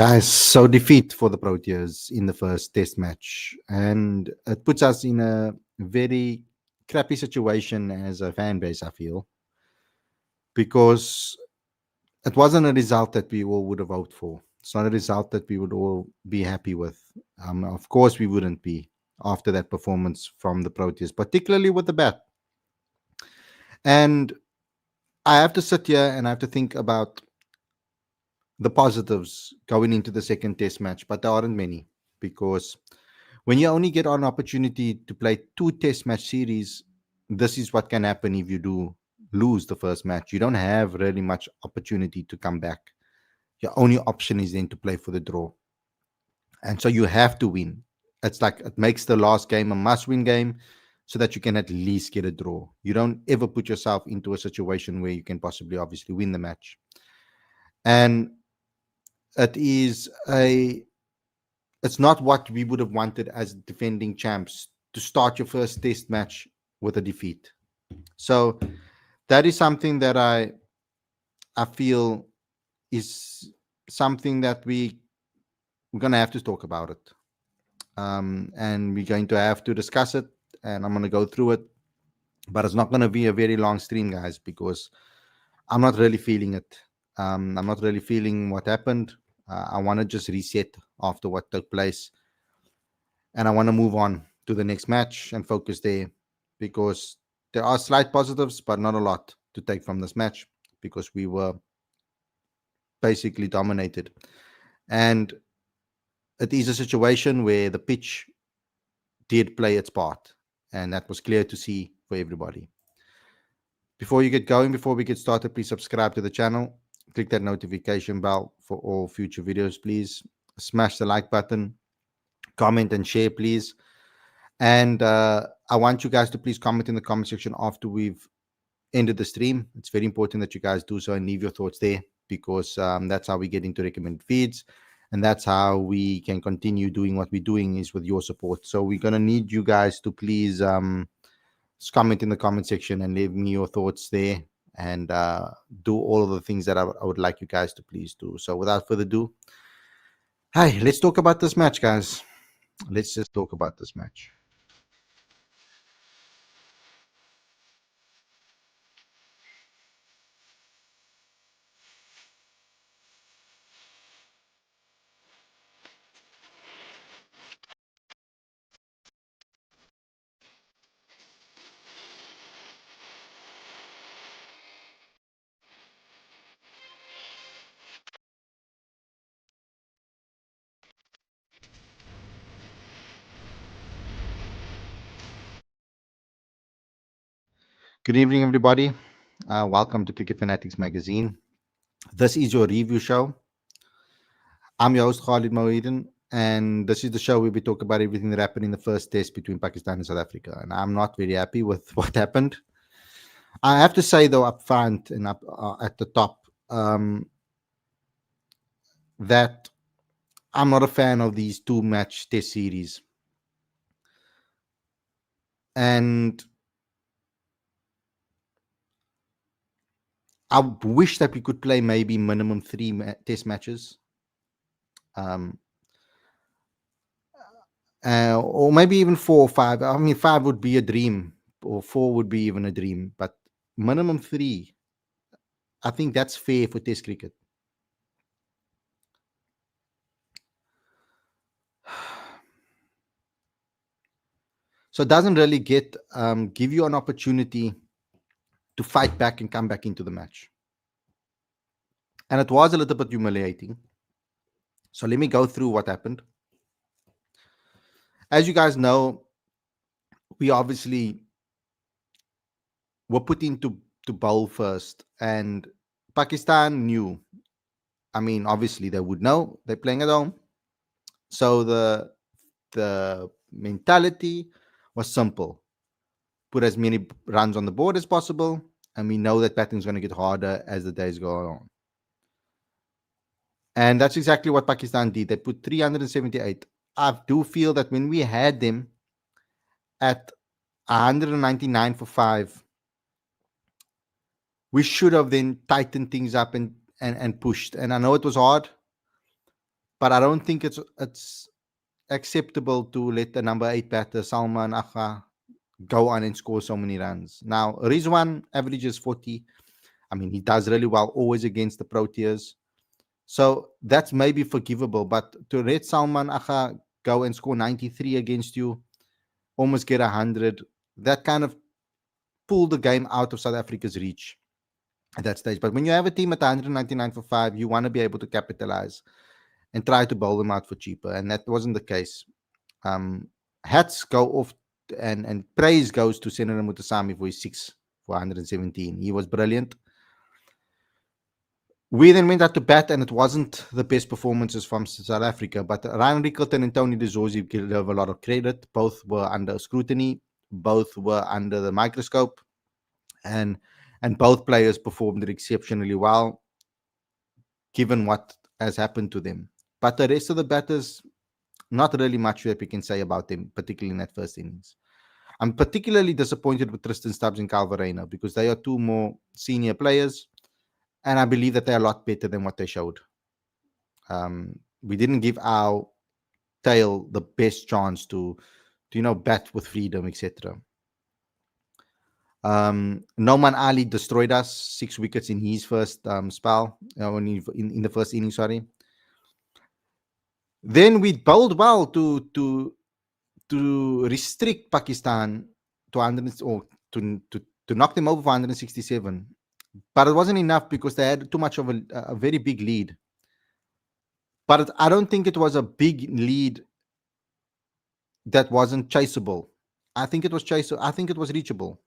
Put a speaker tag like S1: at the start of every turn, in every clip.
S1: Guys, so defeat for the Proteas in the first test match. And it puts us in a very crappy situation as a fan base, I feel, because it wasn't a result that we all would have voted for. It's not a result that we would all be happy with. Of course, we wouldn't be after that performance from the Proteas, particularly with the bat. And I have to sit here and I have to think about the positives going into the second test match, but there aren't many because when you only get an opportunity to play two test match series, this is what can happen if you do lose the first match. You don't have really much opportunity to come back. Your only option is then to play for the draw. And so you have to win. It's like it makes the last game a must win game so that you can at least get a draw. You don't ever put yourself into a situation where you can possibly obviously win the match. And it is it's not what we would have wanted as defending champs to start your first test match with a defeat. So that is something that I feel is something that we're gonna have to talk about it, and we're going to have to discuss it, and I'm gonna go through it, but it's not gonna be a very long stream, guys, because I'm not really feeling it. I'm not really feeling what happened. I want to just reset after what took place, and I want to move on to the next match and focus there because there are slight positives, but not a lot to take from this match because we were basically dominated. And it is a situation where the pitch did play its part, and that was clear to see for everybody. Before you get going, before we get started, please subscribe to the channel. Click that notification bell for all future videos, please. Smash the like button, comment and share, please. And I want you guys to please comment in the comment section after we've ended the stream. It's very important that you guys do so and leave your thoughts there because that's how we get into recommended feeds. And that's how we can continue doing what we're doing is with your support. So we're going to need you guys to please just comment in the comment section and leave me your thoughts there and do all of the things that I would like you guys to please do. So without further ado, hey, let's talk about this match, guys. Let's just talk about this match. Good evening, everybody. Welcome to Cricket Fanatics Magazine. This is your review show. I'm your host, Khalid Moeeden, and this is the show where we talk about everything that happened in the first test between Pakistan and South Africa. And I'm not very happy with what happened. I have to say, though, up front and up at the top, that I'm not a fan of these two-match test series. And I wish that we could play maybe minimum three test matches. Or maybe even 4 or 5. I mean, 5 would be a dream, or 4 would be even a dream. But minimum 3, I think that's fair for Test cricket. So it doesn't really give you an opportunity to fight back and come back into the match. And it was a little bit humiliating. So let me go through what happened. As you guys know, we obviously were put into to bowl first, and Pakistan knew. I mean, obviously they would know they're playing at home. So the mentality was simple: put as many runs on the board as possible, and we know that batting is going to get harder as the days go on. And that's exactly what Pakistan did. They put 378. I do feel that when we had them at 199 for 5, we should have then tightened things up and pushed. And I know it was hard, but I don't think it's acceptable to let the number 8 batter Salman Agha go on and score so many runs. Now Rizwan averages 40. I mean, he does really well always against the Proteas. So that's maybe forgivable. But to let Salman Agha go and score 93 against you, almost get 100, that kind of pulled the game out of South Africa's reach at that stage. But when you have a team at 199 for 5, you want to be able to capitalize and try to bowl them out for cheaper. And that wasn't the case. Um, Hats go off, and praise goes to Senator Mutasami for his 6 for 117. He was brilliant. We then went out to bat, and it wasn't the best performances from South Africa. But Ryan Rickleton and Tony DeZorzi deserve a lot of credit. Both were under scrutiny, both were under the microscope, and both players performed exceptionally well, given what has happened to them. But the rest of the batters, not really much that we can say about them, particularly in that first innings. I'm particularly disappointed with Tristan Stubbs and Cal Verreynne because they are two more senior players, and I believe that they're a lot better than what they showed. We didn't give our tail the best chance to bat with freedom, etc. Noman Ali destroyed us, 6 wickets in his first spell, in the first inning, sorry. Then we bowled well to restrict Pakistan to 100 or to knock them over for 167. But it wasn't enough because they had too much of a very big lead. But I don't think it was a big lead that wasn't chaseable. I think it was chaseable. I think it was reachable.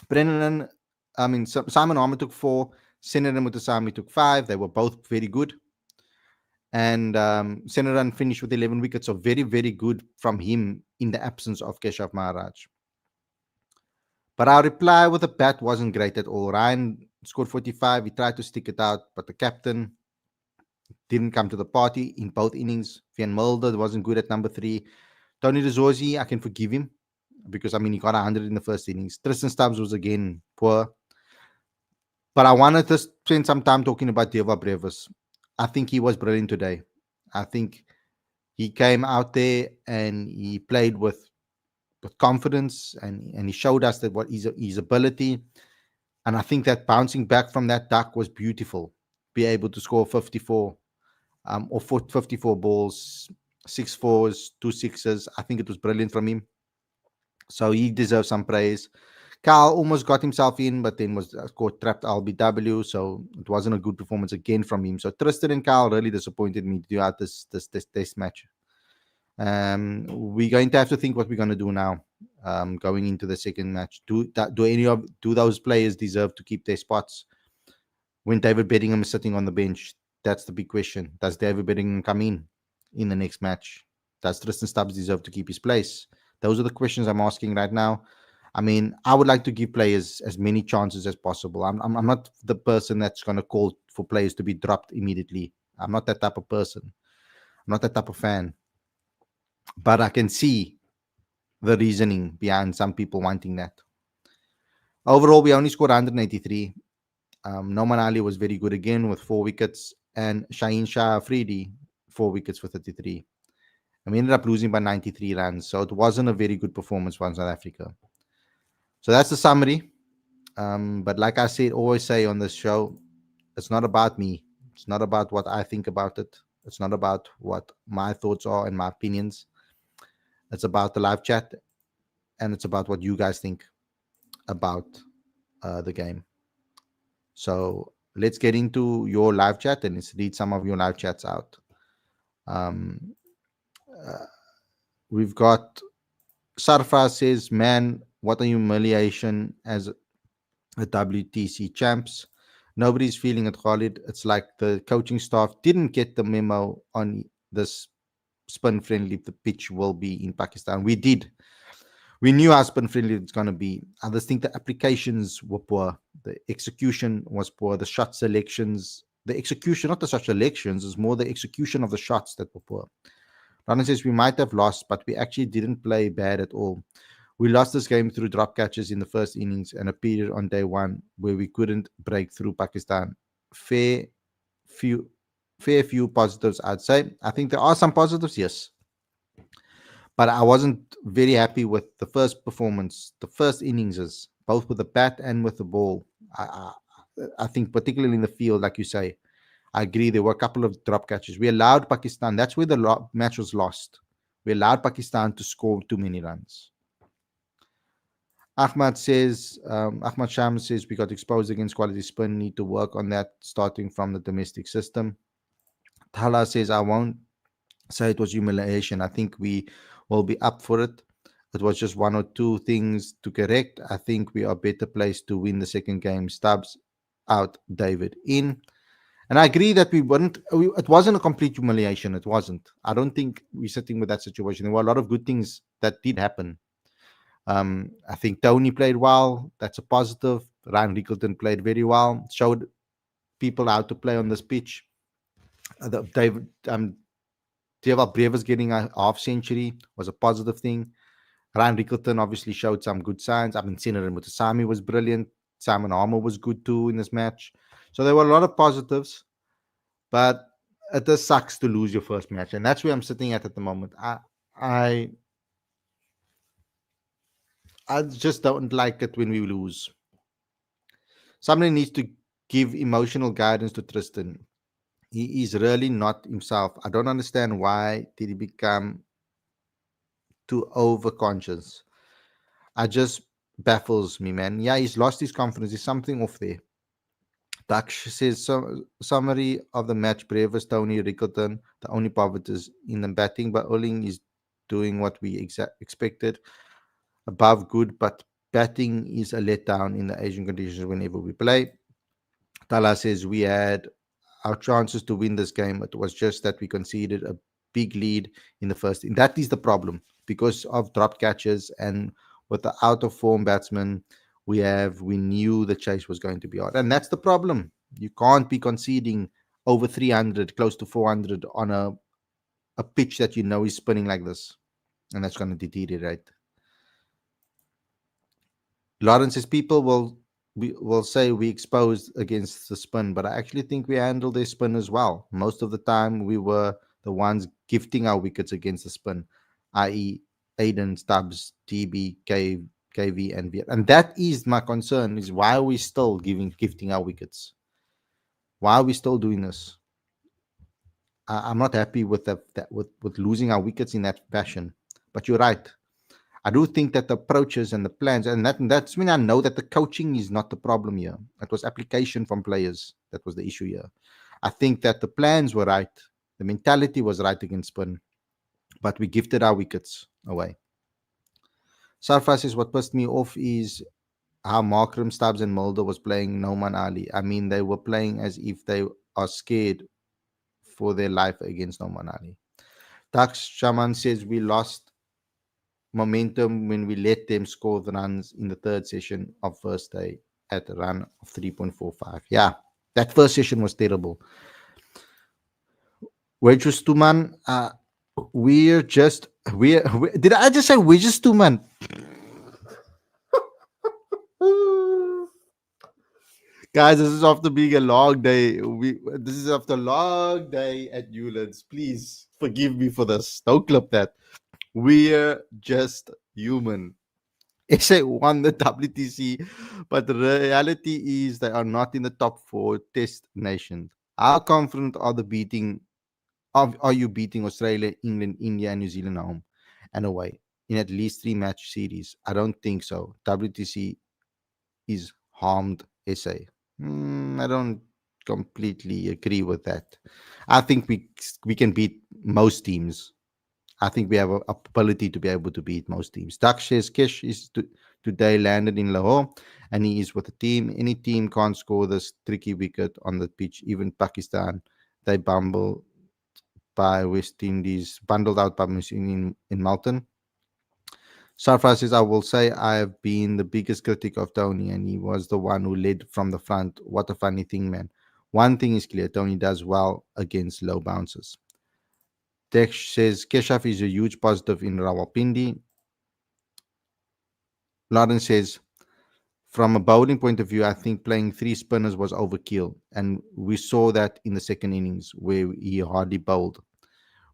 S1: Brennan, Simon Harmer took 4. Senator Mutasami took 5. They were both very good. And Senator finished with 11 wickets, so very, very good from him in the absence of Keshav Maharaj. But our reply with the bat wasn't great at all. Ryan scored 45. He tried to stick it out, but the captain didn't come to the party in both innings. Van Mulder wasn't good at number 3. Tony DeZorzi, I can forgive him because, he got 100 in the first innings. Tristan Stubbs was again poor. But I wanted to spend some time talking about Deva Brevis. I think he was brilliant today. I think he came out there and he played with confidence, and he showed us that what his ability. And I think that bouncing back from that duck was beautiful. Be able to score 54 or 54 balls, 6 fours, 2 sixes. I think it was brilliant from him. So he deserves some praise. Carl almost got himself in, but then was caught trapped LBW. So it wasn't a good performance again from him. So Tristan and Carl really disappointed me throughout this test match. We're going to have to think what we're going to do now, going into the second match. Do those players deserve to keep their spots when David Bedingham is sitting on the bench? That's the big question. Does David Bedingham come in the next match? Does Tristan Stubbs deserve to keep his place? Those are the questions I'm asking right now. I would like to give players as many chances as possible. I'm not the person that's going to call for players to be dropped immediately. I'm not that type of person. I'm not that type of fan. But I can see the reasoning behind some people wanting that. Overall, we only scored 183. Noman Ali was very good again with 4 wickets, and Shaheen Shah Afridi 4 wickets for 33. And we ended up losing by 93 runs, so it wasn't a very good performance for South Africa. So that's the summary. But like I said, always say on this show, it's not about me. It's not about what I think about it. It's not about what my thoughts are and my opinions. It's about the live chat, and it's about what you guys think about the game. So let's get into your live chat and let's read some of your live chats out. We've got Sarfa says, man, what a humiliation as a WTC champs. Nobody's feeling it, Khalid. It's like the coaching staff didn't get the memo on this spin friendly the pitch will be in Pakistan. We did. We knew how spin friendly it's going to be. I just think the applications were poor. The execution was poor. The shot selections, the execution, not the shot selections, is more the execution of the shots that were poor. Rana says we might have lost, but we actually didn't play bad at all. We lost this game through drop catches in the first innings and a period on day one where we couldn't break through Pakistan. Fair fair few positives, I'd say. I think there are some positives, yes, but I wasn't very happy with the first performance, the first innings, both with the bat and with the ball. I think, particularly in the field, like you say, I agree. There were a couple of drop catches. We allowed Pakistan. That's where the match was lost. We allowed Pakistan to score too many runs. Ahmad Sham says we got exposed against quality spin. Need to work on that, starting from the domestic system. Thala says I won't say it was humiliation. I think we will be up for it. It was just one or two things to correct. I think we are better placed to win the second game. Stubbs out, David in. And I agree that it wasn't a complete humiliation. It wasn't. I don't think we're sitting with that situation. There were a lot of good things that did happen. I think Tony played well. That's a positive. Ryan Rickleton played very well. Showed people how to play on this pitch. David Deva Brevis getting a half century was a positive thing. Ryan Rickleton obviously showed some good signs. I mean, Senator Mutasami was brilliant. Simon Armour was good too in this match. So there were a lot of positives, but it just sucks to lose your first match, and that's where I'm sitting at the moment. I I just don't like it when we lose. Somebody needs to give emotional guidance to Tristan. He is really not himself. I don't understand why did he become too overconscious. I just baffles me, man. Yeah, he's lost his confidence. There's something off there. Daksh says summary of the match: Brevis, Tony, Rickleton. The only poverty is in the batting, but Oling is doing what we expected. Above good, but batting is a letdown in the Asian conditions whenever we play. Tala says we had our chances to win this game. It was just that we conceded a big lead in the first. And that is the problem because of drop catches and with the out of form batsman we knew the chase was going to be hard. And that's the problem. You can't be conceding over 300, close to 400 on a pitch that you know is spinning like this. And that's going to deteriorate. Lawrence says people will say we exposed against the spin, but I actually think we handled their spin as well. Most of the time, we were the ones gifting our wickets against the spin, i.e., Aiden, Stubbs, TB, KV, and Viet. And that is my concern: is why are we still gifting our wickets? Why are we still doing this? I'm not happy with with losing our wickets in that fashion. But you're right. I do think that the approaches and the plans, and that's when I know that the coaching is not the problem here. It was application from players that was the issue here. I think that the plans were right, the mentality was right against spin, but we gifted our wickets away. Sarfar says what pissed me off is how Markram, Stubbs, and Mulder was playing Noman Ali. I mean, they were playing as if they are scared for their life against Noman Ali. Dax Shaman says we lost momentum when we let them score the runs in the third session of first day at a run of 3.45. Yeah, that first session was terrible. We're just two man. We're did I just say we're just two man? Guys, this is after being a long day. This is after a long day at Newlands. Please forgive me for this. Don't clip that. We're just human. SA won the WTC, but the reality is they are not in the top four test nation. How confident are you beating Australia, England, India, and New Zealand at home and away in at least 3 match series? I don't think so. WTC is harmed SA. I don't completely agree with that. I think we can beat most teams. I think we have a ability to be able to beat most teams. Dakshish Kish is today landed in Lahore and he is with the team. Any team can't score this tricky wicket on the pitch. Even Pakistan, they bundled out by West Indies in Malton. Sarfraz says, I will say I have been the biggest critic of Tony and he was the one who led from the front. What a funny thing, man. One thing is clear, Tony does well against low bounces. Dex says Keshaf is a huge positive in Rawalpindi. Lawrence says From a bowling point of view, I think playing three spinners was overkill. And we saw that in the second innings where he hardly bowled.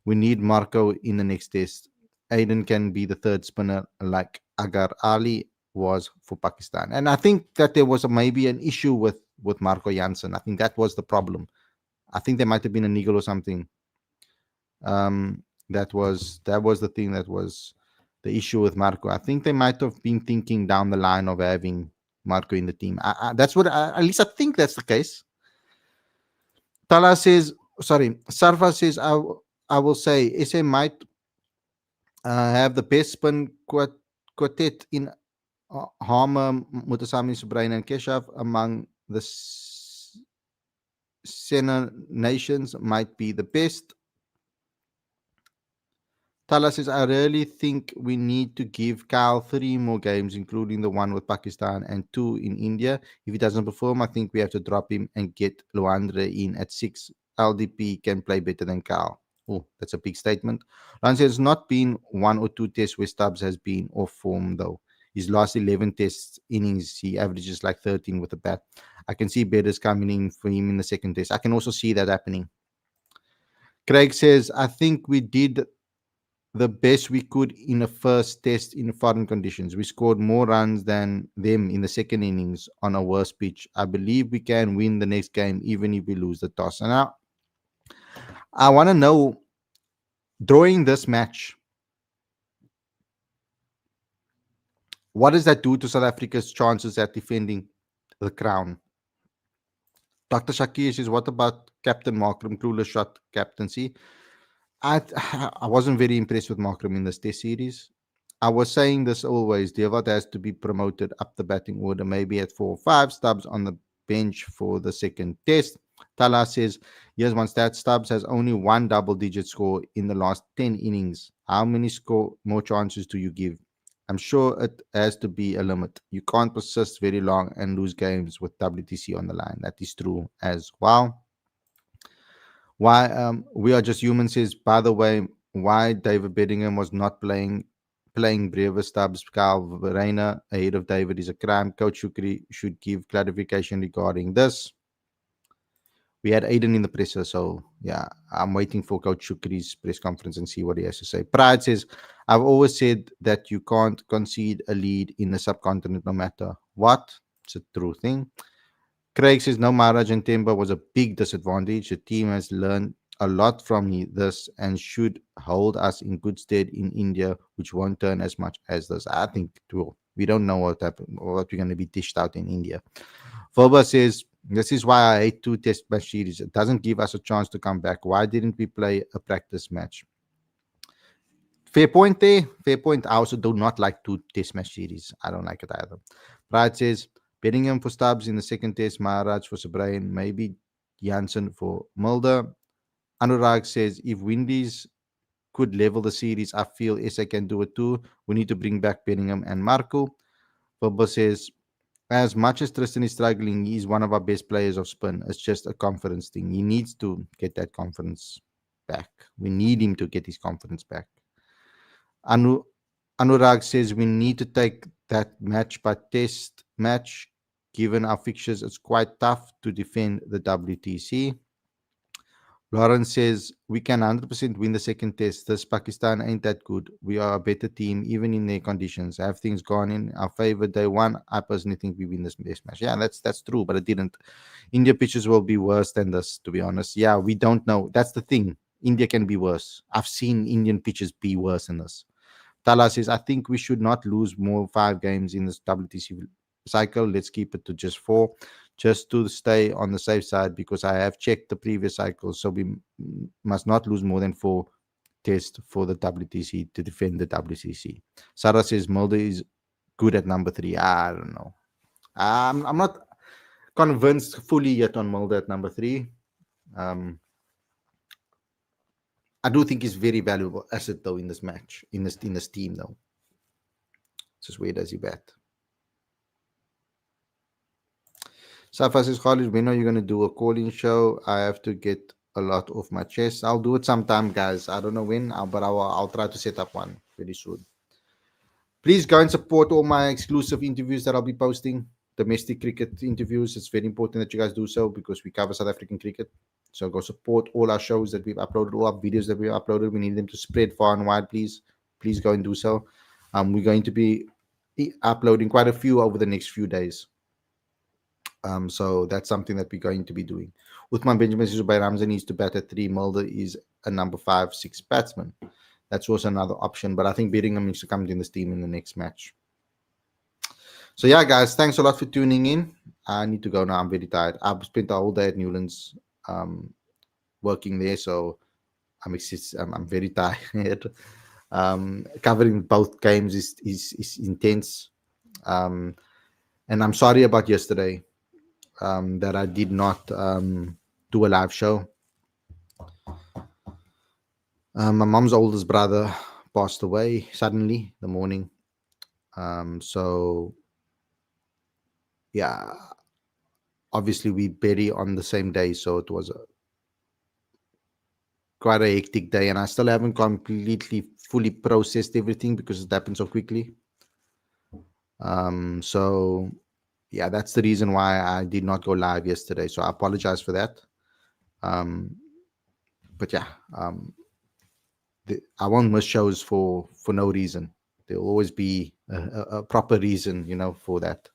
S1: We need Marco in the next test. Aiden can be the third spinner like Agar Ali was for Pakistan. And I think that there was maybe an issue with Marco Janssen. I think that was the problem. I think there might have been a niggle or something. That was the thing that was the issue with Marco. I think they might have been thinking down the line of having Marco in the team. That's what at least I think that's the case. Tala says, sorry, Sarfa says, I will say SA might have the best spin quartet in Harmer, Mutasami, Subrain, and Keshav among the Sena nations might be the best. Tala says, I really think we need to give Kyle 3 more games, including the one with Pakistan and 2 in India. If he doesn't perform, I think we have to drop him and get Luandre in at 6. LDP can play better than Kyle. Oh, that's a big statement. Lance has not been 1 or 2 tests where Stubbs has been off form, though. His last 11 test innings, he averages like 13 with the bat. I can see betters coming in for him in the second test. I can also see that happening. Craig says, I think we did the best we could in a first test in foreign conditions. We scored more runs than them in the second innings on a worse pitch. I believe we can win the next game even if we lose the toss. And now I want to know, during this match, what does that do to South Africa's chances at defending the crown? Dr. Shakir says, what about Captain Markram, clueless shot captaincy? I I wasn't very impressed with Markram in this test series. I was saying this always. Devat has to be promoted up the batting order, maybe at 4 or 5. Stubbs on the bench for the second test. Tala says, here's one stat. Stubbs has only one double-digit score in the last 10 innings. How many score more chances do you give? I'm sure it has to be a limit. You can't persist very long and lose games with WTC on the line. That is true as well. Why we are just humans says, by the way, why David Bedingham was not playing Brewer, Stubbs, Kyle Verreina ahead of David is a crime. Coach Shukri should give clarification regarding this. We had Aiden in the presser, so yeah, I'm waiting for Coach Shukri's press conference and see what he has to say. Pride says, I've always said that you can't concede a lead in the subcontinent no matter what. It's a true thing. Craig says, no, Maharaj and Temba was a big disadvantage. The team has learned a lot from this and should hold us in good stead in India, which won't turn as much as this. I think it will. We don't know what we're going to be dished out in India. Volba says, this is why I hate 2 test match series. It doesn't give us a chance to come back. Why didn't we play a practice match? Fair point there. Fair point. I also do not like 2 test match series. I don't like it either. Pride says, Bedingham for Stubbs in the second test, Maharaj for Sabrain, maybe Janssen for Mulder. Anurag says, if Windies could level the series, I feel SA can do it too. We need to bring back Bedingham and Marco. Bobo says, as much as Tristan is struggling, he's one of our best players of spin. It's just a confidence thing. He needs to get that confidence back. We need him to get his confidence back. Anurag says we need to take that match by test match. Given our fixtures, it's quite tough to defend the WTC. Lawrence says we can 100% win the second test. This Pakistan ain't that good. We are a better team, even in their conditions. Have things gone in our favor day one? I personally think we win this match. Yeah, that's true, but it didn't. India pitches will be worse than this, to be honest. Yeah, we don't know. That's the thing. India can be worse. I've seen Indian pitches be worse than this. Tala says, I think we should not lose more 5 games in this WTC cycle. Let's keep it to just 4, just to stay on the safe side, because I have checked the previous cycles. So we must not lose more than 4 tests for the WTC to defend the WTC. Sarah says, Mulder is good at number 3. I don't know. I'm not convinced fully yet on Mulder at number 3. I do think he's very valuable asset though in this match, in this team though. Just where does he bat? Safa says, Khalid, when are you going to do a call-in show? I have to get a lot off my chest. I'll do it sometime, guys. I don't know when, but I'll try to set up one very soon. Please go and support all my exclusive interviews that I'll be posting. domestic cricket interviews. It's very important that you guys do so because we cover South African cricket. So go support all our shows that we've uploaded, all our videos that we've uploaded. We need them to spread far and wide. Please go and do so. We're going to be uploading quite a few over the next few days. So that's something that we're going to be doing. Uthman Benjamin says by Ramzan needs to bat at 3. Mulder is a number 5-6 batsman. That's also another option, but I think Birmingham needs to come in this team in the next match. So yeah, guys, thanks a lot for tuning in. I need to go now. I'm very tired. I've spent the whole day at Newlands working there, so I'm very tired. Covering both games is intense. And I'm sorry about yesterday that I did not do a live show. My mom's oldest brother passed away suddenly the morning. So yeah, obviously we bury on the same day, so it was quite a hectic day, and I still haven't completely fully processed everything because it happened so quickly. So yeah, that's the reason why I did not go live yesterday. So I apologize for that. But yeah, I won't miss shows for no reason. There'll always be a proper reason, for that.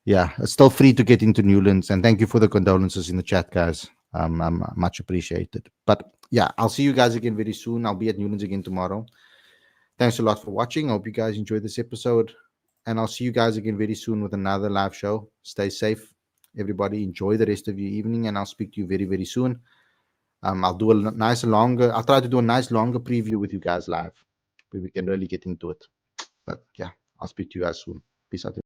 S1: Yeah, it's still free to get into Newlands, and thank you for the condolences in the chat, guys. I'm much appreciated. But yeah, I'll see you guys again very soon. I'll be at Newlands again tomorrow. Thanks a lot for watching. I hope you guys enjoyed this episode, and I'll see you guys again very soon with another live show. Stay safe, everybody. Enjoy the rest of your evening, and I'll speak to you very, very soon. I'll do I'll try to do a nice longer preview with you guys live, where we can really get into it. But yeah, I'll speak to you guys soon. Peace out.